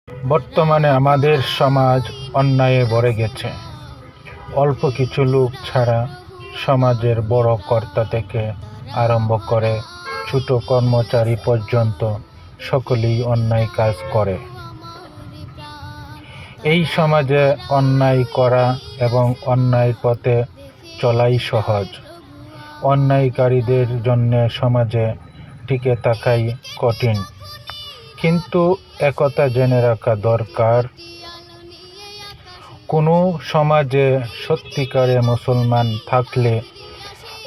বর্তমানে আমাদের সমাজ অন্যায়ে ভরে গেছে। অল্প কিছু লোক ছাড়া সমাজের বড় কর্তা থেকে আরম্ভ করে ছোট কর্মচারী পর্যন্ত সকলেই অন্যায় কাজ করে। এই সমাজে অন্যায় করা এবং অন্যায় পথে চলাই সহজ। অন্যায়কারীদের জন্য সমাজে টিকে থাকাই কঠিন। কিন্তু একথা জেনে রাখা দরকার, কোনো সমাজে সত্যিকারে মুসলমান থাকলে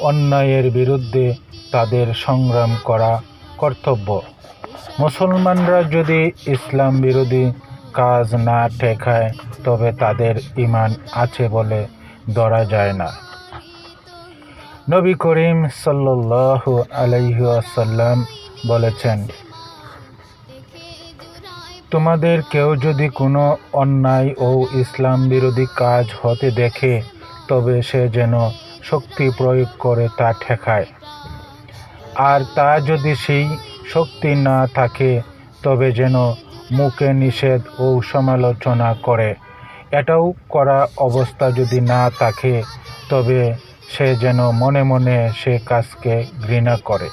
অন্যায়ের বিরুদ্ধে তাদের সংগ্রাম করা কর্তব্য। মুসলমানরা যদি ইসলাম বিরোধী কাজ না ঠেকায় তবে তাদের ঈমান আছে বলে ধরা যায় না। নবী করিম সাল্লাল্লাহু আলাইহি ওয়াসাল্লাম বলেছেন, তোমাদের কেউ যদি কোনো অন্যায় ও ইসলাম বিরোধী কাজ হতে দেখে তবে সে যেন শক্তি প্রয়োগ করে তা ঠেকায়। আর তা যদি সেই শক্তি না থাকে তবে যেন মুখে নিষেধ ও সমালোচনা করে। এটাও করা অবস্থা যদি না থাকে তবে সে যেন মনে মনে সে কাজকে ঘৃণা করে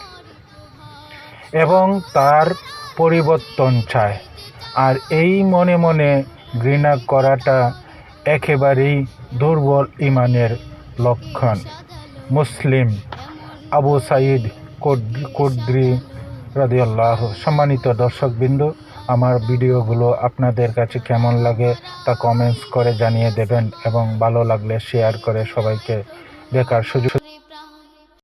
এবং তার পরিবর্তন চায়। আর এই মনে মনে ঘৃণা করাটা একেবারেই দুর্বল ঈমানের লক্ষণ। মুসলিম, আবু সাঈদ খুদরি রাদিয়াল্লাহু। সম্মানিত দর্শকবৃন্দ, আমার ভিডিওগুলো আপনাদের কাছে কেমন লাগে তা কমেন্টস করে জানিয়ে দেবেন এবং ভালো লাগলে শেয়ার করে সবাইকে দেখার সুযোগ